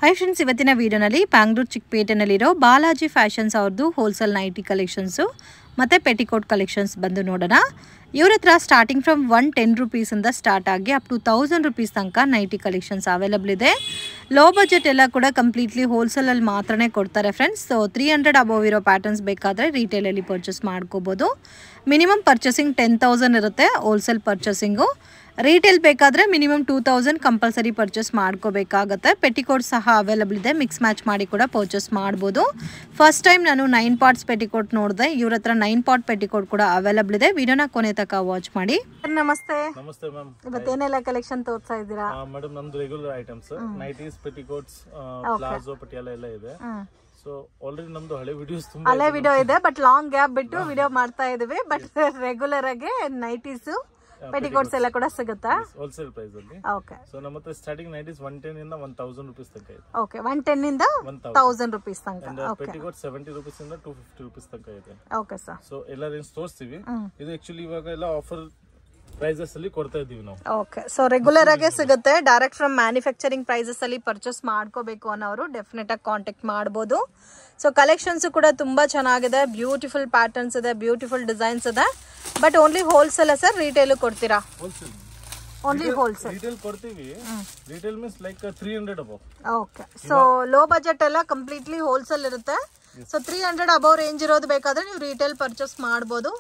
Hi friends, ಇವತ್ತಿನ ವಿಡಿಯೋನಲ್ಲಿ Bangalore ಚಿಕ್ಕಪೇಟೆನಲ್ಲಿರೋ Balaji fashions ಅವ್ರದ್ದು ಹೋಲ್ಸೇಲ್ ನೈಟಿ ಕಲೆಕ್ಷನ್ಸು ಮತ್ತು ಪೆಟಿಕೋಟ್ ಕಲೆಕ್ಷನ್ಸ್ ಬಂದು ನೋಡೋಣ. ಇವ್ರ ಹತ್ರ ಸ್ಟಾರ್ಟಿಂಗ್ ಫ್ರಮ್ 110 ರೂಪೀಸಿಂದ ಸ್ಟಾರ್ಟ್ ಆಗಿ ಅಪ್ ಟು 1000 ರೂಪೀಸ್ ತನಕ ನೈಟಿ ಕಲೆಕ್ಷನ್ಸ್ ಅವೈಲಬಲ್ ಇದೆ. ಲೋ ಬಜೆಟ್ ಎಲ್ಲ ಕೂಡ ಕಂಪ್ಲೀಟ್ಲಿ ಹೋಲ್ಸೇಲಲ್ಲಿ ಮಾತ್ರನೇ ಕೊಡ್ತಾರೆ ಫ್ರೆಂಡ್ಸ್. ಸೊ 300 ಅಬೋವ್ ಇರೋ ಪ್ಯಾಟರ್ನ್ಸ್ ಬೇಕಾದರೆ ರಿಟೇಲಲ್ಲಿ ಪರ್ಚೇಸ್ ಮಾಡ್ಕೋಬೋದು. ಮಿನಿಮಮ್ ಪರ್ಚೇಸಿಂಗ್ 10,000 ಇರುತ್ತೆ ಹೋಲ್ಸೇಲ್ ಪರ್ಚೇಸಿಂಗು. ರಿಟೇಲ್ ಬೇಕಾದರೆ ಮಿನಿಮಮ್ 2000 ಕಂಪಲ್ಸರಿ ಪರ್ಚೇಸ್ ಮಾಡ್ಕೋಬೇಕಾಗತ್ತೆ. ಪೆಟಿಕೋಟ್ ಸಹ ಅವೈಲಬಲ್ ಇದೆ, ಮಿಕ್ಸ್ ಮ್ಯಾಚ್ ಮಾಡಿ ಕೂಡ ಪರ್ಚೇಸ್ ಮಾಡ್ಬೋದು. ಫಸ್ಟ್ ಟೈಮ್ ನಾನು 9 ಪಾರ್ಟ್ಸ್ ಪೆಟಿಕೋಟ್ ನೋಡಿದೆ. ಇವ್ರ ಹತ್ರ 9 ಪಾರ್ಟ್ ಪೆಟಿಕೋಟ್ ಕೂಡ ಅವೈಲಬಲ್ ಇದೆ. ವಿಡಿಯೋನ ಕೊನೆ ತನಕ ವಾಚ್ ಮಾಡಿ. ನಮಸ್ತೆ. ನಮಸ್ತೆ ಮ್ಯಾಮ್. ಇವತ್ತೇನೆಲ್ಲ ಕಲೆಕ್ಷನ್ ತೋರಿಸ್ತಾ ಇದ್ದೀರಾ? ಮೇಡಮ್, ನಮ್ದು regular items nighties, petticoats, palazzo, Patiala ಎಲ್ಲ ಇದೆ. ಸೊ ಆಲ್ರೆಡಿ ನಮ್ದು ಹಳೆ ವಿಡಿಯೋಸ್ ತುಂಬಾ ಹಳೆ ವಿಡಿಯೋ ಇದೆ, ಬಟ್ ಲಾಂಗ್ ಗ್ಯಾಪ್ ಬಿಟ್ಟು ವಿಡಿಯೋ ಮಾಡ್ತಾ ಇದೀವಿ. ಬಟ್ ರೆಗ್ಯುಲರ್ ಆಗಿ ನೈಟೀಸ್ ಪೆಟಿಕೋಟ್ಸ್ ಎಲ್ಲ ಕೂಡ ಸಿಗುತ್ತಾ ಹೋಲ್ಸೇಲ್ ಪ್ರೈಸ್ ಅಲ್ಲಿ? ಓಕೆ. ಸೊ ನಮ್ಮ ಹತ್ರ ಸ್ಟಾರ್ಟಿಂಗ್ ನೈಟೀಸ್ 110 ಇಂದ 1000 ರೂಪೀಸ್ ತನಕ ಇದೆ. ಓಕೆ, 110 ಇಂದ 1000 ರೂಪೀಸ್ ತನಕ. ಓಕೆ. ಪೆಟಿಕೋಟ್ 70 ರೂಪೀಸ್ ಇಂದ 250 ರೂಪೀಸ್ ತನಕ ಇದೆ. Okay sir. ಸೊ ಎಲ್ಲ ರೇಂಜ್ ತೋರಿಸ್ತೀವಿ. ಇದು ಆಕ್ಚುಲಿ ಇವಾಗ ಎಲ್ಲ ಆಫರ್ ಪ್ರೈಸಸ್ ಅಲ್ಲಿ ಕೊಡ್ತಾ ಇದೀವಿ ನಾವು. ಓಕೆ. ಸೊ ರೆಗ್ಯುಲರ್ ಆಗಿ ಸಿಗುತ್ತೆ. ಡೈರೆಕ್ಟ್ ಫ್ರಮ್ ಮ್ಯಾನುಫ್ಯಾಕ್ಚರಿಂಗ್ ಪ್ರೈಸಸ್ ಅಲ್ಲಿ ಪರ್ಚೇಸ್ ಮಾಡ್ಕೋಬೇಕು ಅನ್ನೋರು ಡೆಫಿನೆಟ್ ಆಗಿ ಕಾಂಟ್ಯಾಕ್ಟ್ ಮಾಡಬಹುದು. ಸೊ ಕಲೆಕ್ಷನ್ಸ್ ಕೂಡ ತುಂಬಾ ಚೆನ್ನಾಗಿದೆ. ಬ್ಯೂಟಿಫುಲ್ ಪ್ಯಾಟರ್ನ್ಸ್ ಇದೆ, ಬ್ಯೂಟಿಫುಲ್ ಡಿಸೈನ್ಸ್ ಇದೆ. But only wholesale sir, retail ಕೊಡ್ತೀರಾ? Wholesale only wholesale. ರಿಟೇಲ್ ಕೊಡ್ತೀವಿ. Retail means like 300 above. Okay. So low budget ಎಲ್ಲ ಕಂಪ್ಲೀಟ್ಲಿ ಹೋಲ್ಸೇಲ್ ಇರುತ್ತೆ. ಸೊ 300 ಅಬೌವ್ ರೇಂಜ್ ಇರೋದು ಬೇಕಾದ್ರೆ ನೀವು ರಿಟೇಲ್ ಪರ್ಚೇಸ್ ಮಾಡಬಹುದು.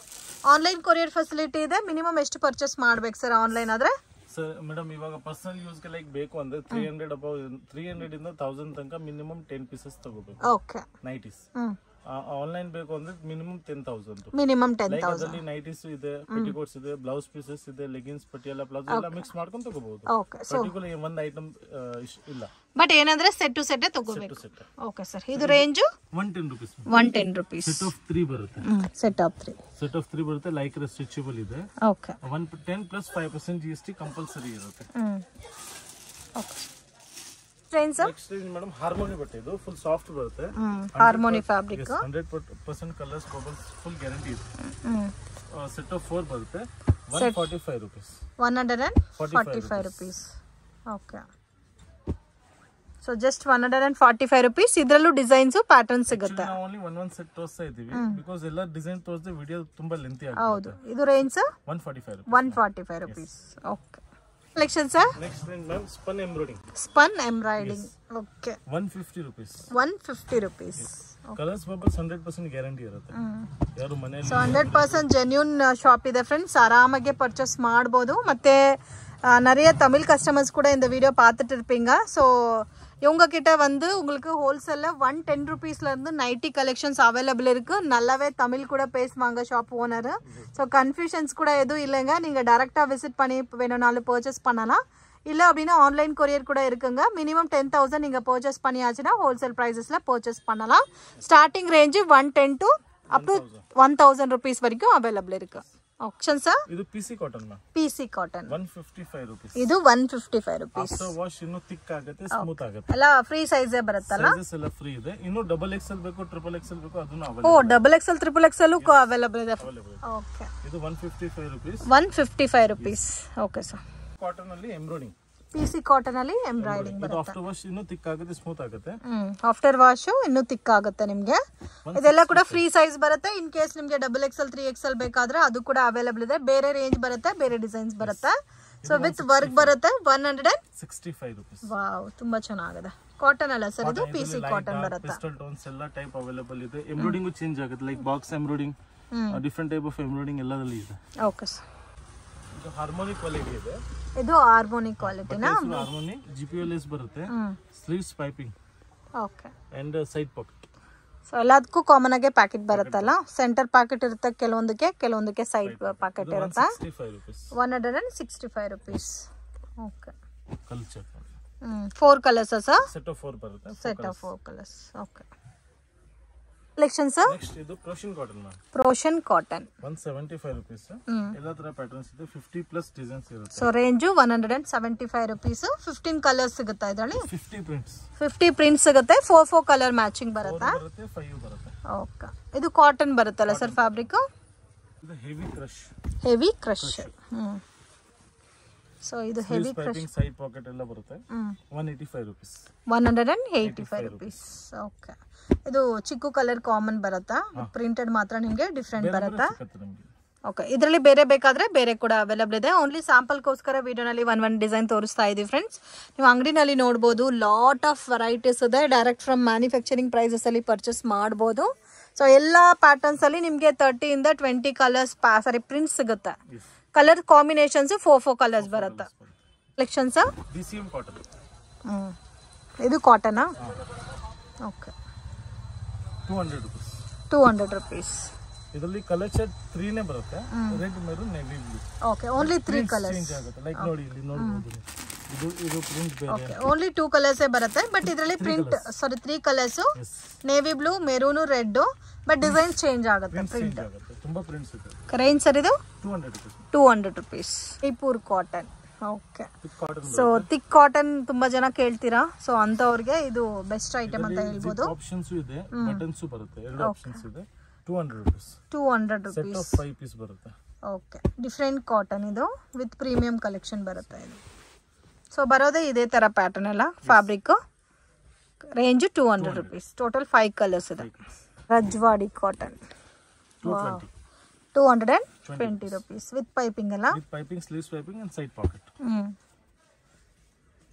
ಆನ್ಲೈನ್ ಕೊರಿಯರ್ ಫೆಸಿಲಿಟಿ ಇದೆ. ಮಿನಿಮಮ್ ಎಷ್ಟು ಪರ್ಚೇಸ್ ಮಾಡ್ಬೇಕು ಸರ್ ಆನ್ಲೈನ್ ಆದ್ರೆ? ಸರ್ ಮೇಡಮ್, ಇವಾಗ ಪರ್ಸನಲ್ ಯೂಸ್ಗೆ ಲೈಕ್ ಬೇಕು ಅಂದ್ರೆ 300 ಅಬೌವ್ 300 ಇಂದ 1000 ತನಕ ಮಿನಿಮಮ್ 10 ಪೀಸಸ್ ತಗೋಬೇಕು. ಓಕೆ. ನೈಟೀಸ್ ಆನ್ಲೈನ್ ಬೇಕು ಅಂದ್ರೆ ಮಿನಿಮಮ್ 10,000. ಮಿನಿಮಮ್ 10,000. ಅದರಲ್ಲಿ ನೈಟೀಸ್ ಇದೆ, ಪೆಟಿಕೋಟ್ಸ್ ಇದೆ, ಬ್ಲೌಸ್ ಪೀಸಸ್ ಇದೆ, ಲೆಗಿನ್ಸ್, ಪಟಿಯಾಲ, ಪ್ಲಾಜೋ ಎಲ್ಲ ಮಿಕ್ಸ್ ಮಾಡ್ಕೊಂಡು ತಗೋಬಹುದು. ಓಕೆ. ಪರ್ಟಿಕ್ಯುಲರ್ ಒಂದು ಐಟಮ್ ಇಲ್ಲ, ಬಟ್ ಏನಂದ್ರೆ ಸೆಟ್ ಟು ಸೆಟ್ ತಗೋಬೇಕು. Okay sir. ಇದು range 110 rupees. 110 rupees. Set of 3 ಬರುತ್ತೆ. Set of 3. ಸೆಟ್ ಆಫ್ 3 ಬರುತ್ತೆ. ಲೈಕ್ ಸ್ಟ್ರೆಚಬಲ್ ಇದೆ. ಓಕೆ. 110 ಪ್ಲಸ್ 5% GST ಕಂಪಲ್ಸರಿ ಇರುತ್ತೆ. ಓಕೆ. ಟ್ರೈನ್ sir? Next range madam harmony ಬಟ್ಟೆ. ಇದು ಫುಲ್ ಸಾಫ್ಟ್ ಬರುತ್ತೆ. Harmony fabric. 100% colours bubbles full guarantee ಇದೆ. ಸೆಟ್ ಆಫ್ 4 ಬರುತ್ತೆ. 145 rupees. 145 rupees. Okay. So just 145 rupees. ಇದರಲ್ಲೂ ಡಿಸೈನ್ಸ್ ಪ್ಯಾಟರ್ನ್ ಸಿಗುತ್ತೆ. ನಾವು ಓನ್ಲಿ ಒಂದೊಂದು ಸೆಟ್ ತೋರಿಸ್ತಾ ಇದೀವಿ ಬಿಕಾಸ್ ಎಲ್ಲ ಡಿಸೈನ್ ತೋರಿಸಿದ್ರೆ ವಿಡಿಯೋ ತುಂಬಾ ಲೆಂಥಿ ಆಗುತ್ತೆ. ಹೌದು. ಇದು range 145 rupees. Okay. Collection sir? Next range ma'am spun embroidering. Spun embroidering. Okay. 150 rupees. 150 rupees. Colours bubbles 100% guarantee ಇರುತ್ತೆ. ಯಾರು ಮನೆಯಲ್ಲಿ ಸೊ 100% ಜೆನ್ಯೂನ್ ಶಾಪ್ ಇದೆ ಫ್ರೆಂಡ್ಸ್. ಆರಾಮಾಗಿ ಪರ್ಚೇಸ್ ಮಾಡ್ಬೋದು. ಮತ್ತೆ நிறைய தமிழ் கஸ்டமர்ஸ் கூட இந்த வீடியோ பார்த்துட்டு இருப்பீங்க. ஸோ இவங்க கிட்ட வந்து உங்களுக்கு ஹோல்சேலில் 110 ரூபீஸ்லேருந்து நைட்டி கலெக்ஷன்ஸ் அவைலபிள் இருக்குது. நல்லாவே தமிழ் கூட பேசுவாங்க ஷாப் ஓனர். ஸோ கன்ஃபியூஷன்ஸ் கூட எதுவும் இல்லைங்க. நீங்கள் டேரெக்டாக விசிட் பண்ணி வேணும்னாலும் பர்ச்சேஸ் பண்ணலாம். இல்லை அப்படின்னா ஆன்லைன் கொரியர் கூட இருக்குங்க. மினிமம் 10,000 நீங்கள் பர்ச்சேஸ் பண்ணியாச்சுன்னா ஹோல்சேல் ப்ரைஸஸில் பர்ச்சேஸ் பண்ணலாம். Starting range 110 to up to 1000 rupees வரைக்கும் அவைலபிள் இருக்குது. Option sir? ಇದು PC cotton ma'am. PC cotton 155 rupees. ಇದು 155 ರೂಪೀಸ್. ಆಫ್ಟರ್ ವಾಶ್ ಇನ್ನು ಥಿಕ್ ಆಗುತ್ತೆ, ಸ್ಮೂತ್ ಆಗುತ್ತೆ. ಎಲ್ಲ ಫ್ರೀ ಸೈಜ್ ಬರುತ್ತಲ್ಲ? ಸೈಜಸ್ ಎಲ್ಲ ಫ್ರೀ ಇದೆ. ಇನ್ನು ಡಬಲ್ ಎಕ್ಸೆಲ್ ಬೇಕು, ಟ್ರಿಪಲ್ ಎಕ್ಸೆಲ್ ಬೇಕು, ಅದನ್ನು available. Oh, double XL triple XL available ಇದೆ. ಓಕೆ. ಇದು 155 rupees. 155 rupees. Okay sir. Cotton ಅಲ್ಲಿ ಎಂಬ್ರಾಯ್ಡಿಂಗ್. ಪಿಸಿ ಕಾಟನ್ ಅಲ್ಲಿ ಎಂಬ್ರಾಯ್ಡಿಂಗ್ ಬರುತ್ತೆ. ಆಫ್ಟರ್ ವಾಶ್ ಇನ್ನು ಥಿಕ್ ಆಗುತ್ತೆ, ಸ್ಮೂತ್ ಆಗುತ್ತೆ. ಆಫ್ಟರ್ ವಾಶ್ ಇನ್ನು ಥಿಕ್ ಆಗುತ್ತೆ ನಿಮಗೆ. ಇದೆಲ್ಲ ಕೂಡ ಫ್ರೀ ಸೈಜ್ ಬರುತ್ತೆ. ಇನ್ ಕೇಸ್ ನಿಮಗೆ ಡಬಲ್ ಎಕ್ಸೆಲ್ 3XL ಬೇಕಾದ್ರೆ ಅದು ಕೂಡ ಅವೈಲಬಲ್ ಇದೆ. ಬೇರೆ ರೇಂಜ್ ಬರುತ್ತೆ, ಬೇರೆ ಡಿಸೈನ್ಸ್ ಬರುತ್ತೆ. ಸೊ ವಿತ್ ವರ್ಕ್ ಬರುತ್ತೆ. 165 ರೂಪೀಸ್. ವಾವ್, ತುಂಬಾ ಚೆನ್ನಾಗಿದೆ. ಕಾಟನ್ ಅಲ್ಲ ಸರ್ ಇದು? ಪಿಸಿ ಕಾಟನ್ ಬರುತ್ತೆ. ಪೇಸ್ಟಲ್ ಟೋನ್ಸ್ ಎಲ್ಲ ಟೈಪ್ ಅವೈಲಬಲ್ ಇದೆ. ಎಂಬ್ರಾಯ್ಡಿಂಗ್ ಚೇಂಜ್ ಆಗುತ್ತೆ. Like box embroidering, different type of embroidering ಎಲ್ಲದಲ್ಲಿ ಇದೆ. Okay sir. ಇದು ಹಾರ್ಮೋನಿ ಕ್ವಾಲಿಟಿ ಇದೆ. ಇದು ಹಾರ್ಮೋನಿ ಕ್ವಾಲಿಟಿನಾ? ಹಾರ್ಮೋನಿ GPLS ಬರುತ್ತೆ. Sleeves piping. Okay. And side pocket. So ಎಲ್ಲದಕ್ಕೂ ಕಾಮನ್ ಆಗಿ ಪ್ಯಾಕೆಟ್ ಬರುತ್ತಲ್ಲ? ಸೆಂಟರ್ ಪ್ಯಾಕೆಟ್ ಇರುತ್ತೆ ಕೆಲವೊಂದಕ್ಕೆ ಸೈಡ್ ಪ್ಯಾಕೆಟ್ ಇರುತ್ತೆ. 165 rupees. Okay. Culture 4 colours sir? Set of 4 ಬರುತ್ತೆ. Set of 4 colours. Okay. Collection sir? Next ಇದು ಪ್ರೋಷನ್ ಕಾಟನ್ ಮ್ಯಾಮ್. ಪ್ರೋಷನ್ ಕಾಟನ್ 175 ರೂಪೀಸ್. ಎಲ್ಲ ತರ ಪ್ಯಾಟರ್ನ್ಸ್ ಇದೆ. 50 ಪ್ಲಸ್ ಡಿಸೈನ್ಸ್ ಇರುತ್ತೆ. So range 175 rupees. 15 ಕಲರ್ಸ್ ಸಿಗುತ್ತೆ ಇದರಲ್ಲಿ. 50 ಪ್ರಿಂಟ್ಸ್ ಸಿಗುತ್ತೆ. 4 ಕಲರ್ ಮ್ಯಾಚಿಂಗ್ ಬರುತ್ತೆ. 5 ಬರುತ್ತೆ. ಓಕೆ. ಇದು ಕಾಟನ್ ಬರುತ್ತಲ್ಲ ಸರ್ ಫ್ಯಾಬ್ರಿಕ್? ಇದು ಹೆವಿ ಕ್ರಶ್. ಸೊ ಇದು ಹೆವಿ ಪೈಪಿಂಗ್ ಸೈಡ್ ಪಾಕೆಟ್ ಎಲ್ಲ ಬರುತ್ತೆ 185 ರೂಪೀಸ್ 185 ರೂಪೀಸ್ ಓಕೆ ಇದು ಚಿಕ್ಕು ಕಲರ್ ಕಾಮನ್ ಬರುತ್ತಾ ಪ್ರಿಂಟೆಡ್ ಮಾತ್ರ ನಿಮಗೆ ಡಿಫ್ರೆಂಟ್ ಬರುತ್ತಾ ಓಕೆ ಇದರಲ್ಲಿ ಬೇರೆ ಬೇಕಾದ್ರೆ ಬೇರೆ ಕೂಡ ಅವೈಲೇಬಲ್ ಇದೆ ಓನ್ಲಿ ಸ್ಯಾಂಪಲ್ಗೋಸ್ಕರ ವಿಡಿಯೋನಲ್ಲಿ ಒನ್ ಡಿಸೈನ್ ತೋರಿಸ್ತಾ ಇದೀವಿ ಫ್ರೆಂಡ್ಸ್ ನೀವು ಅಂಗಡಿನಲ್ಲಿ ನೋಡ್ಬೋದು ಲಾಟ್ ಆಫ್ ವೆರೈಟೀಸ್ ಇದೆ ಡೈರೆಕ್ಟ್ ಫ್ರಮ್ ಮ್ಯಾನುಫ್ಯಾಕ್ಚರಿಂಗ್ ಪ್ರೈಸಸ್ ಅಲ್ಲಿ ಪರ್ಚೇಸ್ ಮಾಡ್ಬೋದು ಸೊ ಎಲ್ಲ ಪ್ಯಾಟರ್ನ್ಸ್ ಅಲ್ಲಿ ನಿಮಗೆ 30 ಇಂದ 20 ಕಲರ್ಸ್ ಪ್ರಿಂಟ್ಸ್ ಸಿಗುತ್ತೆ ಕಲರ್ ಕಾಂಬಿನೇಷನ್ಸ್ 4 ಕಲರ್ಸ್ ಬರುತ್ತೆ ಕಲೆಕ್ಷನ್ಸ್ DCM ಕಾಟನ್ ಇದು ಕಾಟನಾ ಓಕೆ 200 ರೂಪೀಸ್ ಇದರಲ್ಲಿ ಕಲರ್ ಶೇಡ್ 3 ನೇ ಬರುತ್ತೆ red maroon navy blue okay only 3 colours change ಆಗುತ್ತೆ ಲೈಕ್ ನೋಡಿ ಇಲ್ಲಿ ನೋಡಬಹುದು ಇದು ಪ್ರಿಂಟ್ ಬೇರೆ ಓಕೆ ಓನ್ಲಿ 2 ಕಲರ್ಸ್ ಬರುತ್ತೆ ಬಟ್ ಇದರಲ್ಲಿ print sorry 3 colours navy blue maroon red but design change ಆಗುತ್ತೆ ಪ್ರಿಂಟ್ ತುಂಬಾ ಪ್ರಿಂಟ್ಸ್ ಇದೆ ರೇಂಜ್ ಸರ್ ಇದು 200 rupees poor cotton okay so thick cotton ತುಂಬಾ ಜನ ಕೇಳ್ತೀರಾ ಸೊ ಅಂತವರಿಗೆ ಇದು ಬೆಸ್ಟ್ ಐಟಮ್ ಅಂತ ಹೇಳ್ಬೋದು ಆಪ್ಷನ್ಸ್ ಇದೆ ಬಟನ್ಸ್ ಬರುತ್ತೆ ಎರಡು ಆಪ್ಷನ್ಸ್ ಇದೆ 200 ರೂಪೀಸ್ ಸೆಟ್ ಆಫ್ 5 ಪೀಸ್ ಬರುತ್ತೆ ಓಕೆ ಡಿಫರೆಂಟ್ ಕಾಟನ್ ಇದು ವಿತ್ ಪ್ರೀಮಿಯಂ ಕಲೆಕ್ಷನ್ ಬರುತ್ತೆ ಇದು ಸೊ ಬರೋದೇ ಇದೇ ತರ ಪ್ಯಾಟರ್ನ್ ಅಲ್ಲ fabric range 200 rupees total 5 colours ಇದೆ Rajwadi cotton 220 rupees with piping ಅಲ್ಲ with piping sleeves piping and side packet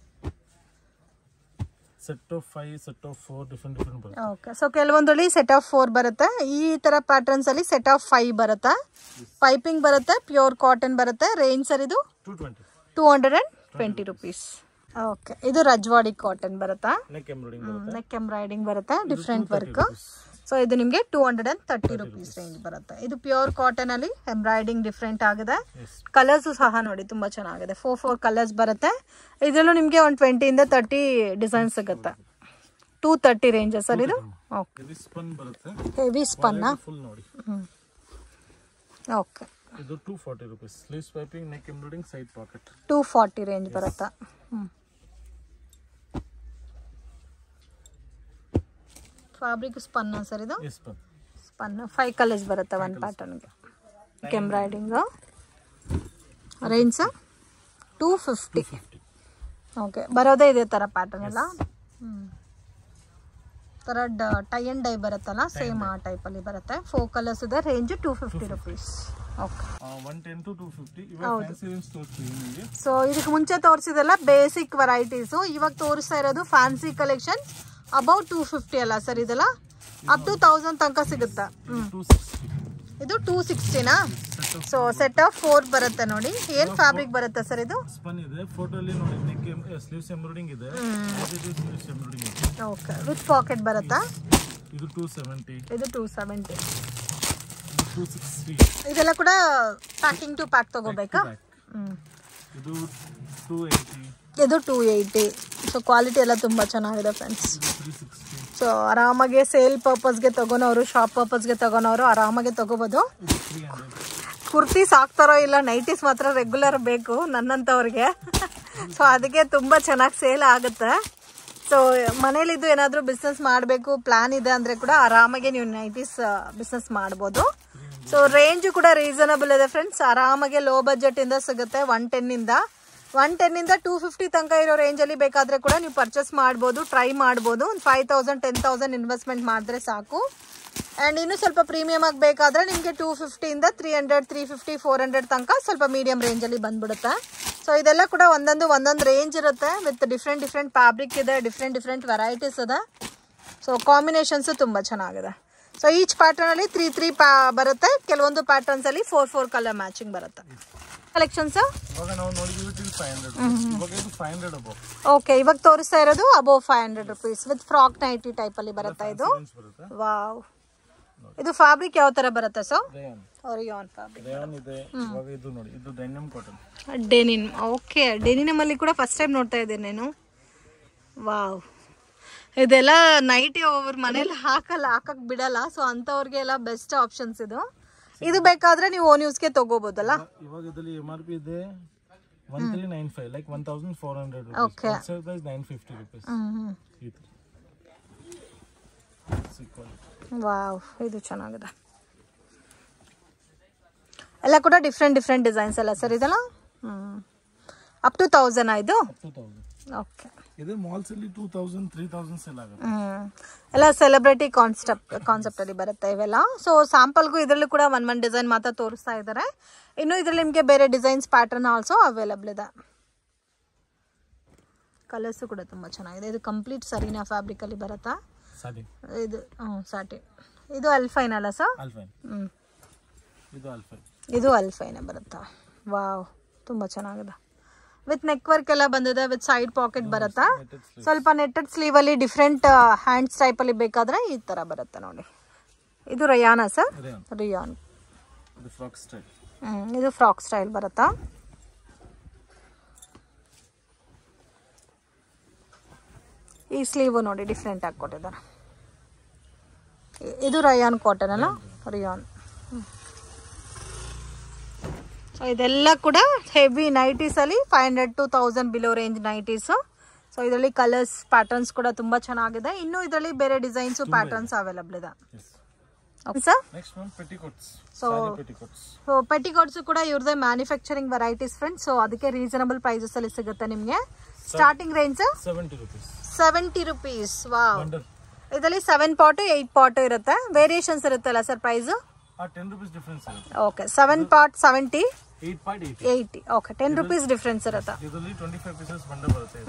set of 5 set of 4 different ಬರುತ್ತೆ ಓಕೆ ಸೊ ಕೆಲವೊಂದರಲ್ಲಿ ಸೆಟ್ ಆಫ್ 4 ಬರುತ್ತೆ ಈ ತರ ಪ್ಯಾಟರ್ನ್ಸ್ ಅಲ್ಲಿ ಸೆಟ್ ಆಫ್ 5 ಬರುತ್ತೆ ಪೈಪಿಂಗ್ ಬರುತ್ತೆ ಪ್ಯೂರ್ ಕಾಟನ್ ಬರುತ್ತೆ ರೇಂಜ್ ಸರ್ ಇದು 220 ರೂಪೀಸ್ ಓಕೆ ಇದು ರಜ್ವಾಡಿ ಕಾಟನ್ ಬರುತ್ತಾ ನೆಕ್ ಎಂಬ್ರಾಯ್ಡಿಂಗ್ ಬರುತ್ತೆ ಡಿಫರೆಂಟ್ ವರ್ಕ್ ಸೊ ಇದು ನಿಮಗೆ 230 ರೂಪೀಸ್ ರೇಂಜ್ ಬರುತ್ತೆ ಇದು ಪ್ಯೂರ್ ಕಾಟನ್ ಅಲ್ಲಿ ಎಂಬ್ರಾಯ್ಡಿಂಗ್ ಡಿಫರೆಂಟ್ ಆಗಿದೆ ಕಲರ್ಸ್ ಸಹ ನೋಡಿ ತುಂಬಾ ಚೆನ್ನಾಗಿದೆ 4 ಕಲರ್ಸ್ ಬರುತ್ತೆ ಇದರಲ್ಲೂ ನಿಮಗೆ ಒಂದು 20 ಇಂದ 30 ಡಿಸೈನ್ ಸಿಗುತ್ತೆ 230 ರೇಂಜ್ ಸರ್ ಇದು ಓಕೆ ಹೆವಿ ಸ್ಪನ್ ಓಕೆ ಇದು 240 rupees sleeves piping neck embroidering side packet 240 range ಬರುತ್ತೆ ಫ್ಯಾಬ್ರಿಕ್ ಸ್ಪನ್ ಸರ್ ಇದು ಸ್ಪನ್ 5 ಕಲರ್ಸ್ ಬರುತ್ತೆ ಒಂದು ಪ್ಯಾಟರ್ನ್ಗೆ ಎಂಬ್ರಾಯ್ಡಿಂಗ್ ರೇಂಜ್ 250 ಓಕೆ ಬರೋದೇ ಇದೇ ಥರ ಪ್ಯಾಟರ್ನ್ ಅಲ್ಲ ಥರ ಟೈ ಅಂಡ್ ಡೈ ಬರುತ್ತಲ್ಲ ಸೇಮ್ ಆ ಟೈಪಲ್ಲಿ ಬರುತ್ತೆ 4 ಕಲರ್ಸ್ ಇದೆ ರೇಂಜ್ 250 ರೂಪೀಸ್ ಓಕೆ 110 to 250 ಇವಾಗ ಫ್ಯಾನ್ಸಿ ರೇಂಜ್ ತೋರಿಸ್ತೀವಿ ನಿಮಗೆ ಸೊ ಇದಕ್ಕೆ ಮುಂಚೆ ತೋರಿಸಿದೆಲ್ಲ ಬೇಸಿಕ್ ವೆರೈಟೀಸ್ ಇವಾಗ ತೋರಿಸ್ತಾ ಇರೋದು ಫ್ಯಾನ್ಸಿ ಕಲೆಕ್ಷನ್ ಅಬೌಟ್ 250 ಅಲ್ಲ ಸರ್ ಇದೆಲ್ಲ ಅಪ್ ಟು 1000 ತನಕ ಸಿಗುತ್ತೆ ಇದು 260ನಾ ಸೊ ಸೆಟ್ ಆಫ್ 4 ಬರುತ್ತೆ ನೋಡಿ ಏನ್ ಫ್ಯಾಬ್ರಿಕ್ ಬರುತ್ತೆ ಸರ್ ಇದು ಸ್ಪನ್ ಇದೆ ಫೋಟೋಲಿ ನೋಡಿ ನೆಕ್ ಸ್ಲೀವ್ಸ್ ಎಂಬ್ರಾಯ್ಡಿಂಗ್ ಇದೆ ಸ್ಲೀವ್ಸ್ ಎಂಬ್ರಾಯ್ಡಿಂಗ್ ಇದೆ ಓಕೆ ವಿತ್ ಪಾಕೆಟ್ ಬರುತ್ತಾ ಇದು 270 ಇದು 270 260 ಇದೆಲ್ಲ ಕೂಡ ಪ್ಯಾಕಿಂಗ್ ಟು ಪ್ಯಾಕ್ ತಗೋಬೇಕಾ ಇದು 280 ಇದು 280 ಸೊ ಕ್ವಾಲಿಟಿ ಎಲ್ಲ ತುಂಬಾ ಚೆನ್ನಾಗಿದೆ ಫ್ರೆಂಡ್ಸ್ ಸೊ ಆರಾಮಾಗಿ ಸೇಲ್ ಪರ್ಪಸ್ಗೆ ತಗೋನವರು ಶಾಪ್ ಪರ್ಪಸ್ಗೆ ತಗೋನವರು ಆರಾಮಾಗಿ ತಗೋಬೋದು ಕುರ್ತೀಸ್ ಹಾಕ್ತಾರೋ ಇಲ್ಲ ನೈಟೀಸ್ ಮಾತ್ರ ರೆಗ್ಯುಲರ್ ಬೇಕು ನನ್ನಂಥವ್ರಿಗೆ ಸೊ ಅದಕ್ಕೆ ತುಂಬ ಚೆನ್ನಾಗಿ ಸೇಲ್ ಆಗುತ್ತೆ ಸೊ ಮನೇಲಿದ್ದು ಏನಾದರೂ ಬಿಸ್ನೆಸ್ ಮಾಡಬೇಕು ಪ್ಲಾನ್ ಇದೆ ಅಂದರೆ ಕೂಡ ಆರಾಮಾಗಿ ನೀವು ನೈಟೀಸ್ ಬಿಸ್ನೆಸ್ ಮಾಡ್ಬೋದು ಸೊ ರೇಂಜು ಕೂಡ ರೀಸನಬಲ್ ಇದೆ ಫ್ರೆಂಡ್ಸ್ ಆರಾಮಾಗಿ ಲೋ ಬಜೆಟಿಂದ ಸಿಗುತ್ತೆ 110 ಇಂದ 250 ತನಕ ಇರೋ ರೇಂಜಲ್ಲಿ ಬೇಕಾದರೆ ಕೂಡ ನೀವು ಪರ್ಚೇಸ್ ಮಾಡ್ಬೋದು ಟ್ರೈ ಮಾಡ್ಬೋದು ಒಂದು 5000 10,000 ಇನ್ವೆಸ್ಟ್ಮೆಂಟ್ ಮಾಡಿದ್ರೆ ಸಾಕು ಆ್ಯಂಡ್ ಇನ್ನೂ ಸ್ವಲ್ಪ ಪ್ರೀಮಿಯಮ್ ಆಗಿ ಬೇಕಾದರೆ ನಿಮಗೆ 250 ಇಂದ 300 350 400 ತನಕ ಸ್ವಲ್ಪ ಮೀಡಿಯಂ ರೇಂಜಲ್ಲಿ ಬಂದ್ಬಿಡುತ್ತೆ ಸೊ ಇದೆಲ್ಲ ಕೂಡ ಒಂದೊಂದು ರೇಂಜ್ ಇರುತ್ತೆ ವಿತ್ ಡಿಫ್ರೆಂಟ್ ಫ್ಯಾಬ್ರಿಕ್ ಇದೆ ಡಿಫ್ರೆಂಟ್ ವೆರೈಟೀಸ್ ಇದೆ ಸೊ ಕಾಂಬಿನೇಷನ್ಸು ತುಂಬ ಚೆನ್ನಾಗಿದೆ ಸೊ ಈಚ್ ಪ್ಯಾಟರ್ನಲ್ಲಿ 3 ಬರುತ್ತೆ ಕೆಲವೊಂದು ಪ್ಯಾಟರ್ನ್ಸಲ್ಲಿ 4 ಕಲರ್ ಮ್ಯಾಚಿಂಗ್ ಬರುತ್ತೆ ಕಲೆಕ್ಷನ್ಸ್ ಓಕೆ ಇವಾಗ ತೋರಿಸ್ತಾ ಇರೋದು above 500 rupees with frock nighty type ಅಲ್ಲಿ ಬರುತ್ತೆ ಇದು ವಾವ್ ಇದು ಫ್ಯಾಬ್ರಿಕ್ ಯಾವ ತರ ಬರುತ್ತೆ ಸರ್ ರೇಯಾನ್ ಫ್ಯಾಬ್ರಿಕ್ ಇದೆ ಇವಾಗ ಇದು ನೋಡಿ ಇದು denim cotton denim okay denim ಅಲ್ಲಿ ಕೂಡ ಫಸ್ಟ್ ಟೈಮ್ ನೋಡ್ತಾ ಇದ್ದೇನೆ ನಾನು ವಾವ್ ಇದೆಲ್ಲ ನೈಟಿ ಅವ್ರ ಮನೇಲಿ ಹಾಕಕ್ ಬಿಡಲ್ಲ ಸೊ ಅಂತವ್ರಿಗೆ ಎಲ್ಲ ಬೆಸ್ಟ್ ಆಪ್ಷನ್ಸ್ ಇದು ಬೇಕಾದ್ರೆ ನೀವು ಓನ್ ಯೂಸ್ಗೆ ತಗೋಬಹುದಲ್ಲ ಇವಾಗ ಇದರಲ್ಲಿ MRP ಇದೆ 1395 like 1400 rupees okay sale price 950 rupees wow ಇದು ಚೆನ್ನಾಗಿದೆ ಎಲ್ಲ ಕೂಡ ಡಿಫ್ರೆಂಟ್ ಡಿಸೈನ್ಸ್ ಅಲ್ಲ ಸರ್ ಇದೆಲ್ಲ ಅಪ್ ಟು 1000 ಇದು. Up to 1000. ಓಕೆ. ಇದು ಮಾಲ್ಸ್ ಅಲ್ಲಿ 2000 3000 ಸೇಲ್ ಆಗುತ್ತೆ. ಎಲ್ಲ ಸೆಲೆಬ್ರಿಟಿ ಕಾನ್ಸೆಪ್ಟ್ ಅಲ್ಲಿ ಬರುತ್ತೆ ಇವೆಲ್ಲ. ಸೊ ಸ್ಯಾಂಪಲ್ಗೂ ಇದರಲ್ಲೂ ಕೂಡ ಒಂದ್ ಡಿಸೈನ್ ಮಾತ್ರ ತೋರಿಸ್ತಾ ಇದ್ದಾರೆ. ಇನ್ನು ಇದರಲ್ಲಿ ನಿಮಗೆ ಬೇರೆ ಡಿಸೈನ್ಸ್ ಪ್ಯಾಟರ್ನ್ ಆಲ್ಸೋ ಅವೈಲಬಲ್ ಇದೆ. ಕಲರ್ಸು ಕೂಡ ತುಂಬ ಚೆನ್ನಾಗಿದೆ. ಇದು ಕಂಪ್ಲೀಟ್ ಸರಿನಾ ಫ್ಯಾಬ್ರಿಕ್ ಅಲ್ಲಿ ಬರುತ್ತಾ? ಇದು ಸಾಟಿನ್. ಇದು ಅಲ್ಫೈನ್ ಅಲ್ಲ ಸರ್? ಇದು ಅಲ್ಫೈನ್ ಬರುತ್ತಾ? ವಾವ್, ತುಂಬ ಚೆನ್ನಾಗಿದೆ. ವಿತ್ ನೆಕ್ ವರ್ಕ್ ಎಲ್ಲ ಬಂದಿದೆ, ವಿತ್ ಸೈಡ್ ಪಾಕೆಟ್ ಬರುತ್ತಾ. ಸ್ವಲ್ಪ ನೆಟ್ಟೆಡ್ ಸ್ಲೀವ್ ಅಲ್ಲಿ ಡಿಫ್ರೆಂಟ್ ಹ್ಯಾಂಡ್ಸ್ ಟೈಪ್ ಅಲ್ಲಿ ಬೇಕಾದ್ರೆ ಈ ತರ ಬರುತ್ತೆ ನೋಡಿ. ಇದು ರಯಾನಾ ಸರ್? ರಿಯಾನ್. ಇದು ಫ್ರಾಕ್ ಸ್ಟೈಲ್ ಬರುತ್ತಾ. ಈ ಸ್ಲೀವ್ ನೋಡಿ ಡಿಫ್ರೆಂಟ್ ಆಗಿ ಕೊಟ್ಟಿದ್ದಾರೆ. ಇದು ರಯಾನ್ ಕಾಟನ್ ಅಲ್ಲ? ರಿಯಾನ್. ಸೊ ಇದೆಲ್ಲ ಕೂಡ ಹೆವಿ ನೈಟೀಸ್ ಅಲ್ಲಿ 500 to 1000 below range nighties. So ಇದರಲ್ಲಿ ಕಲರ್ಸ್ ಪ್ಯಾಟರ್ನ್ಸ್ ಕೂಡ ತುಂಬಾ ಚೆನ್ನಾಗಿದೆ. ಇನ್ನು ಇದರಲ್ಲಿ ಬೇರೆ ಡಿಸೈನ್ಸ್ ಪ್ಯಾಟರ್ನ್ಸ್ ಅವೈಲಬಲ್ ಇದೆ. Okay sir. Next one petticoats. So petticoats ಕೂಡ ಇವ್ರದೇ ಮ್ಯಾನುಫ್ಯಾಕ್ಚರಿಂಗ್ ವೆರೈಟೀಸ್ ಫ್ರೆಂಡ್ಸ್. ಸೊ ಅದಕ್ಕೆ ರೀಸನಬಲ್ ಪ್ರೈಸಸ್ ಅಲ್ಲಿ ಸಿಗುತ್ತೆ ನಿಮಗೆ. Starting range 70 rupees. ವಾವ್. ಇದರಲ್ಲಿ 7 ಪಾಟ್ 8 ಪಾಟ್ ಇರುತ್ತೆ. ವೇರಿಯೇಷನ್ಸ್ ಇರುತ್ತಲ್ಲ ಸರ್ ಪ್ರೈಸ್? 10 rupees ಡಿಫರೆನ್ಸ್ ಇರುತ್ತೆ. Okay. 7 pot 70, 8 pot 80. Okay, 10 rupees difference ಇರುತ್ತೆ. ಇದರಲ್ಲಿ 25 ಪೀಸಸ್ ಬಂಡಲ್ ಬರುತ್ತೆ.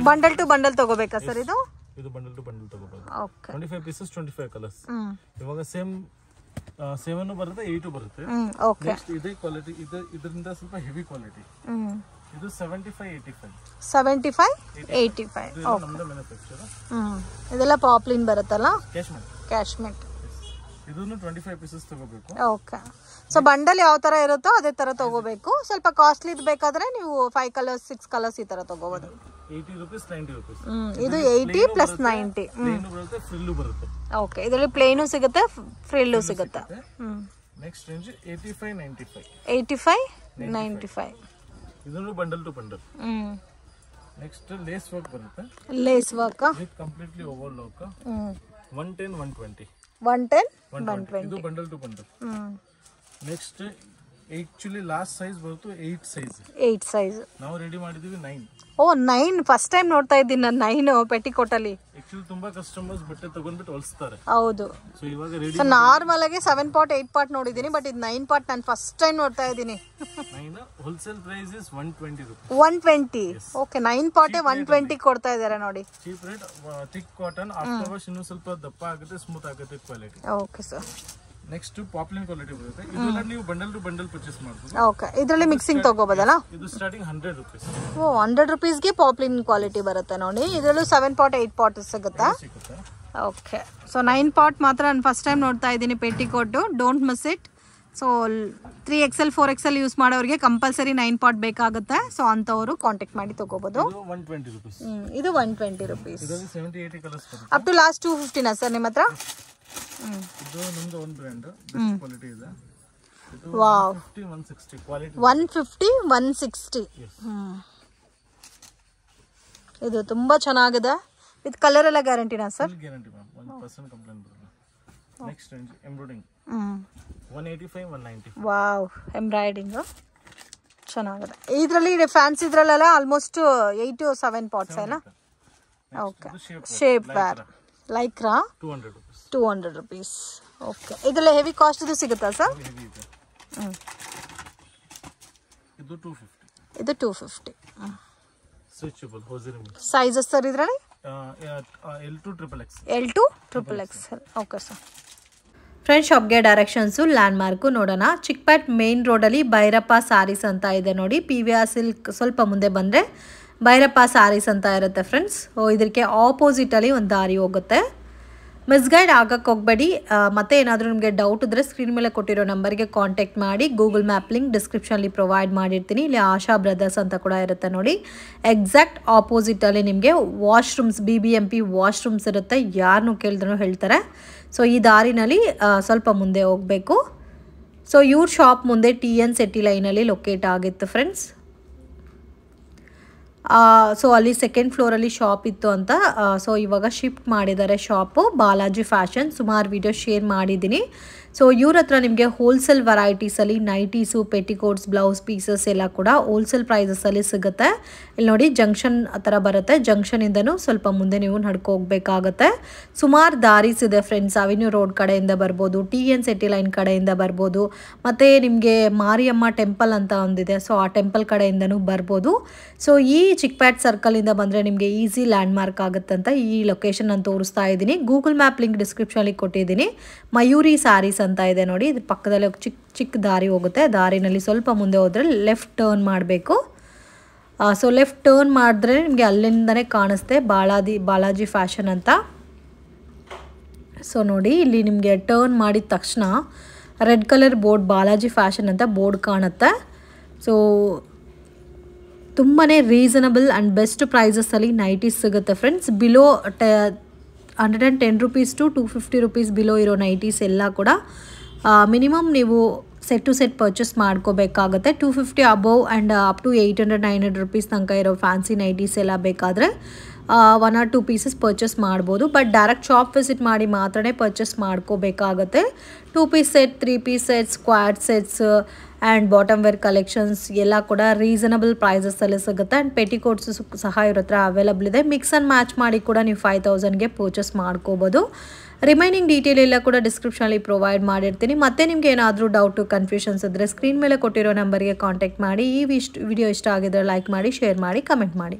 ಬಂಡಲ್ ಟು ಬಂಡಲ್ ತಗೋಬೇಕಾ ಸರ್ ಇದು? ಇದು ಬಂಡಲ್ ಟು ಬಂಡಲ್ ತಗೋಬಹುದು. ಓಕೆ. 25 pieces 25 colours. ಇವಾಗ ಸೇಮ್ 7 ಬರುತ್ತೆ 8 ಬರುತ್ತೆ. ಓಕೆ. ನೆಕ್ಸ್ಟ್ ಇದೇ ಕ್ವಾಲಿಟಿ ಇದರಿಂದ ಸ್ವಲ್ಪ ಹೆವಿ ಕ್ವಾಲಿಟಿ. ಇದು 75 85. ಓಕೆ. ಇದೆಲ್ಲ ಪಾಪ್ಲಿನ್ ಬರುತ್ತಲ್ಲ? ಕ್ಯಾಶ್ಮೆಟ್. ಇದನ್ನು 25 ಪೀಸಸ್ ತಗೋಬೇಕು. ಓಕೆ. ಸೊ ಬಂಡಲ್ ಯಾವ ತರ ಇರುತ್ತೋ ಅದೇ ತರ ತಗೋಬೇಕು. ಸ್ವಲ್ಪ ಕಾಸ್ಟ್ಲಿ ಬೇಕಾದ್ರೆ ನೀವು 5 ಕಲರ್ಸ್ 6 ಕಲರ್ಸ್ ಈ ತರ ತಗೋಬಹುದು. 80 rupees 90 rupees. ಇದು 80 ಪ್ಲಸ್ 90. ಪ್ಲೇನ್ ಬರುತ್ತೆ, ಫ್ರಿಲ್ ಬರುತ್ತೆ. ಓಕೆ. ಇದರಲ್ಲಿ ಪ್ಲೇನು ಸಿಗುತ್ತೆ, ಫ್ರಿಲ್ಲು ಸಿಗುತ್ತೆ. Next range 85 95. 85 95. ಇದನ್ನು bundle to bundle. Next lace work ಬರುತ್ತೆ. Lace work with completely over work. 110 120. 110 120. ಇದು bundle to bundle. Next actually last size ಬರುತ್ತೆ 8 ಸೈಜ್. ನಾವು ರೆಡಿ ಮಾಡಿದೀವಿ 9. ಓ 9 ಫಸ್ಟ್ ಟೈಮ್ ನೋಡ್ತಾ ಇದ್ದೀನಿ ನಾನು 9 ಪೆಟಿಕೋಟ್ ಅಲ್ಲಿ. ಆಕ್ಚುಲಿ ತುಂಬಾ ಕಸ್ಟಮರ್ಸ್ ಬಟ್ಟೆ ತಗೊಂಡ್ಬಿಟ್ಟು ಹೊಲಿಸ್ತಾರೆ. ಹೌದು. ಸೊ ಇವಾಗ ರೆಡಿ. ಸೊ ನಾರ್ಮಲ್ ಆಗಿ 7 ಪಾಟ್ 8 ಪಾಟ್ ನೋಡಿದೀನಿ, ಬಟ್ ಇದು 9 ಪಾಟ್ ನಾನು ಫಸ್ಟ್ ಟೈಮ್ ನೋಡ್ತಾ ಇದ್ದೀನಿ. 9 wholesale price is 120 rupees. 120. Okay. 9 ಪಾಟ್ 120 ಕೊಡ್ತಾ ಇದ್ದಾರೆ ನೋಡಿ. Cheap rate. Thick cotton. After wash ಇನ್ನೂ ಸ್ವಲ್ಪ ದಪ್ಪ ಆಗುತ್ತೆ, ಸ್ಮೂತ್ ಆಗುತ್ತೆ quality. Okay sir. Next poplin quality ಬರುತ್ತೆ. ಇದೆಲ್ಲ ನೀವು ಬಂಡಲ್ ಟು ಬಂಡಲ್ ಪರ್ಚೇಸ್ ಮಾಡಬಹುದು. ಓಕೆ. ಇದರಲ್ಲಿ ಮಿಕ್ಸಿಂಗ್ ತಗೋಬೋದಲ್ಲ? ಇದು ಸ್ಟಾರ್ಟಿಂಗ್ 100 rupees. ಓ 100 rupeesಗೆ ಪಾಪ್ಲಿನ್ ಕ್ವಾಲಿಟಿ ಬರುತ್ತೆ ನೋಡಿ. ಇದರಲ್ಲೂ 7 ಪಾಟ್ 8 ಪಾಟ್ ಸಿಗುತ್ತಾ? ಓಕೆ. ಸೊ 9 ಪಾಟ್ ಮಾತ್ರ ನಾನು ಫಸ್ಟ್ ಟೈಮ್ ನೋಡ್ತಾ ಇದ್ದೀನಿ petticoat. Don't miss it. So 3XL 4XL use ಮಾಡೋರಿಗೆ ಕಂಪಲ್ಸರಿ 9 ಪಾಟ್ ಬೇಕಾಗುತ್ತೆ. ಸೊ ಅಂತವರು ಕಾಂಟ್ಯಾಕ್ಟ್ ಮಾಡಿ ತಗೋಬಹುದು. ಇದು 120 rupees. ಇದು 120 rupees. ಇದರಲ್ಲಿ 70 80 ಕಲರ್ಸ್ ಬರುತ್ತೆ. ಅಪ್ ಟು ಲಾಸ್ಟ್ 250 ನಾ ಸರ್ ನಿಮ್ಮ ಹತ್ರ? ಇದು ನಮ್ದು ಓನ್ ಬ್ರ್ಯಾಂಡ್. ಬೆಸ್ಟ್ ಕ್ವಾಲಿಟಿ ಇದೆ. ಇದು ವಾವ್. 150 160 ಕ್ವಾಲಿಟಿ. 150 160. ಇದು ತುಂಬಾ ಚೆನ್ನಾಗಿದೆ. ವಿತ್ ಕಲರ್ ಎಲ್ಲ ಗ್ಯಾರಂಟಿನಾ ಸರ್? Guarantee ma'am. 1% ಕಂಪ್ಲೇಂಟ್ ಬರಲ್ಲ. Next range embroidering. 185 190. Wow. Embroidering ಚೆನ್ನಾಗಿದೆ. ಇದರಲ್ಲಿ ಫ್ಯಾನ್ಸಿ ಇದ್ರಲ್ಲೆಲ್ಲ ಆಲ್ಮೋಸ್ಟ್ 8 to 7 ಪಾಟ್ಸ್ ಅಲ್ಲ? Okay. Shape wear Lycra 200 rupees. Okay. ಇದೆಲ್ಲ ಹೆವಿ ಕಾಸ್ಟ್ ಇದು ಸಿಗುತ್ತಾ ಸರ್? ಇದು 250. ಇದು 250. ಸ್ವಿಚಬಲ್ ಹೋಸಿರಿ ಸೈಜಸ್ ಸರ್ ಇದರಲ್ಲಿ? L to XXX. L to XXX. Okay sir. Friend ಶಾಪ್ಗೆ ಡೈರೆಕ್ಷನ್ಸು ಲ್ಯಾಂಡ್ಮಾರ್ಕು ನೋಡೋಣ. ಚಿಕ್ಪೇಟ್ ಮೇನ್ ರೋಡಲ್ಲಿ ಭೈರಪ್ಪ ಸಾರೀಸ್ ಅಂತ ಇದೆ ನೋಡಿ. PVR ಸಿಲ್ಕ್ ಸ್ವಲ್ಪ ಮುಂದೆ ಬಂದರೆ ಭೈರಪ್ಪ ಸಾರೀಸ್ ಅಂತ ಇರುತ್ತೆ ಫ್ರೆಂಡ್ಸ್. ಇದಕ್ಕೆ ಆಪೋಸಿಟಲ್ಲಿ ಒಂದು ದಾರಿ ಹೋಗುತ್ತೆ. ಮಿಸ್ಗೈಡ್ ಆಗಕ್ಕೆ ಹೋಗಬೇಡಿ. ಮತ್ತೆ ಏನಾದರೂ ನಿಮಗೆ ಡೌಟ್ ಇದ್ದರೆ ಸ್ಕ್ರೀನ್ ಮೇಲೆ ಕೊಟ್ಟಿರೋ ನಂಬರ್ಗೆ ಕಾಂಟ್ಯಾಕ್ಟ್ ಮಾಡಿ. ಗೂಗಲ್ ಮ್ಯಾಪ್ ಲಿಂಕ್ ಡಿಸ್ಕ್ರಿಪ್ಷನಲ್ಲಿ ಪ್ರೊವೈಡ್ ಮಾಡಿರ್ತೀನಿ. ಇಲ್ಲಿ ಆಶಾ ಬ್ರದರ್ಸ್ ಅಂತ ಕೂಡ ಇರುತ್ತೆ ನೋಡಿ. ಎಕ್ಸಾಕ್ಟ್ ಆಪೋಸಿಟಲ್ಲಿ ನಿಮಗೆ ವಾಶ್ರೂಮ್ಸ್ BBMP ವಾಶ್ರೂಮ್ಸ್ ಇರುತ್ತೆ. ಯಾರನ್ನೂ ಕೇಳಿದ್ರೂ ಹೇಳ್ತಾರೆ. ಸೊ ಈ ದಾರಿನಲ್ಲಿ ಸ್ವಲ್ಪ ಮುಂದೆ ಹೋಗಬೇಕು. ಸೊ ಇವ್ರ ಶಾಪ್ ಮುಂದೆ TN City ಲೈನಲ್ಲಿ ಲೊಕೇಟ್ ಆಗಿತ್ತು ಫ್ರೆಂಡ್ಸ್. ಸೊ ಅಲ್ಲಿ ಸೆಕೆಂಡ್ ಫ್ಲೋರಲ್ಲಿ ಶಾಪ್ ಇತ್ತು ಅಂತ. ಸೊ ಇವಾಗ ಶಿಫ್ಟ್ ಮಾಡಿದ್ದಾರೆ ಶಾಪು. ಬಾಲಾಜಿ ಫ್ಯಾಷನ್. ಸುಮಾರು ವಿಡಿಯೋ ಶೇರ್ ಮಾಡಿದ್ದೀನಿ. ಸೊ ಇವ್ರ ಹತ್ರ ನಿಮಗೆ ಹೋಲ್ಸೇಲ್ ವೆರೈಟೀಸಲ್ಲಿ ನೈಟೀಸು, ಪೆಟಿಕೋಟ್ಸ್, ಬ್ಲೌಸ್ ಪೀಸಸ್ ಎಲ್ಲ ಕೂಡ ಹೋಲ್ಸೇಲ್ ಪ್ರೈಸಸಲ್ಲಿ ಸಿಗುತ್ತೆ. ಇಲ್ಲಿ ನೋಡಿ ಜಂಕ್ಷನ್ ಆ ಥರ ಬರುತ್ತೆ. ಜಂಕ್ಷನಿಂದನೂ ಸ್ವಲ್ಪ ಮುಂದೆ ನೀವು ನಡ್ಕೊ ಹೋಗಬೇಕಾಗತ್ತೆ. ಸುಮಾರು ದಾರೀಸ್ ಇದೆ ಫ್ರೆಂಡ್ಸ್. ಅವೆನ್ಯೂ ರೋಡ್ ಕಡೆಯಿಂದ ಬರ್ಬೋದು, TN ಸಿಟಿ ಲೈನ್ ಕಡೆಯಿಂದ ಬರ್ಬೋದು, ಮತ್ತು ನಿಮಗೆ ಮಾರಿಯಮ್ಮ ಟೆಂಪಲ್ ಅಂತ ಒಂದಿದೆ, ಸೊ ಆ ಟೆಂಪಲ್ ಕಡೆಯಿಂದನೂ ಬರ್ಬೋದು. ಸೊ ಈ ಚಿಕ್ಪೇಟ್ ಸರ್ಕಲಿಂದ ಬಂದರೆ ನಿಮಗೆ ಈಸಿ ಲ್ಯಾಂಡ್ ಮಾರ್ಕ್ ಆಗುತ್ತೆ ಅಂತ ಈ ಲೊಕೇಶನ್ ನಾನು ತೋರಿಸ್ತಾ ಇದ್ದೀನಿ. ಗೂಗಲ್ ಮ್ಯಾಪ್ ಲಿಂಕ್ ಡಿಸ್ಕ್ರಿಪ್ಷನಲ್ಲಿ ಕೊಟ್ಟಿದ್ದೀನಿ. ಮಯೂರಿ ಸ್ಯಾರೀಸ್ ಅಂತ ಇದೆ ನೋಡಿ, ಇದು ಪಕ್ಕದಲ್ಲಿ ಚಿಕ್ಕ ಚಿಕ್ಕ ದಾರಿ ಹೋಗುತ್ತೆ. ದಾರಿನಲ್ಲಿ ಸ್ವಲ್ಪ ಮುಂದೆ ಹೋದರೆ ಲೆಫ್ಟ್ ಟರ್ನ್ ಮಾಡಬೇಕು. ಸೊ ಲೆಫ್ಟ್ ಟರ್ನ್ ಮಾಡಿದ್ರೆ ನಿಮಗೆ ಅಲ್ಲಿಂದನೇ ಕಾಣಿಸುತ್ತೆ ಬಾಲಾಜಿ ಫ್ಯಾಷನ್ ಅಂತ. ಸೊ ನೋಡಿ ಇಲ್ಲಿ ನಿಮಗೆ ಟರ್ನ್ ಮಾಡಿದ ತಕ್ಷಣ red colour board Balaji fashion ಅಂತ ಬೋರ್ಡ್ ಕಾಣುತ್ತೆ. ಸೊ ತುಂಬಾ ರೀಸನಬಲ್ ಆ್ಯಂಡ್ ಬೆಸ್ಟ್ ಪ್ರೈಸಸಲ್ಲಿ ನೈಟೀಸ್ ಸಿಗುತ್ತೆ friends. Below 110 rupees to 250 rupees below ಇರೋ ನೈಟೀಸ್ ಎಲ್ಲ ಕೂಡ ಮಿನಿಮಮ್ ನೀವು ಸೆಟ್ ಟು ಸೆಟ್ ಪರ್ಚೇಸ್ ಮಾಡ್ಕೋಬೇಕಾಗುತ್ತೆ. 250 above and up to 800-900 rupees ತನಕ ಇರೋ ಫ್ಯಾನ್ಸಿ ನೈಟೀಸ್ ಎಲ್ಲ ಬೇಕಾದರೆ 1 or 2 pieces ಪರ್ಚೇಸ್ ಮಾಡ್ಬೋದು. ಬಟ್ ಡೈರೆಕ್ಟ್ ಶಾಪ್ ವಿಸಿಟ್ ಮಾಡಿ ಮಾತ್ರನೇ ಪರ್ಚೇಸ್ ಮಾಡ್ಕೋಬೇಕಾಗುತ್ತೆ. 2 piece set, 3 piece sets, squad sets and bottom wear collections ಎಲ್ಲ ಕೂಡ ರೀಸನಬಲ್ ಪ್ರೈಸಸಲ್ಲಿ ಸಿಗುತ್ತೆ. ಆ್ಯಂಡ್ ಪೆಟಿಕೋಟ್ಸ್ ಸಹ ಇವ್ರ ಹತ್ರ ಅವೈಲಬಲ್ ಇದೆ. ಮಿಕ್ಸ್ ಆ್ಯಂಡ್ ಮ್ಯಾಚ್ ಮಾಡಿ ಕೂಡ ನೀವು 5000ಗೆ ಪರ್ಚೇಸ್ ಮಾಡ್ಕೋಬೋದು. ರಿಮೈನಿಂಗ್ ಡೀಟೇಲ್ ಎಲ್ಲ ಕೂಡ ಡಿಸ್ಕ್ರಿಪ್ಷನಲ್ಲಿ ಪ್ರೊವೈಡ್ ಮಾಡಿರ್ತೀನಿ. ಮತ್ತೆ ನಿಮಗೆ ಏನಾದರೂ ಡೌಟು, ಕನ್ಫ್ಯೂಷನ್ಸ್ ಇದ್ದರೆ ಸ್ಕ್ರೀನ್ ಮೇಲೆ ಕೊಟ್ಟಿರೋ ನಂಬರ್ಗೆ ಕಾಂಟ್ಯಾಕ್ಟ್ ಮಾಡಿ. ಈ ವಿಡಿಯೋ ಇಷ್ಟ ಆಗಿದ್ರೆ ಲೈಕ್ ಮಾಡಿ, ಶೇರ್ ಮಾಡಿ, ಕಮೆಂಟ್ ಮಾಡಿ.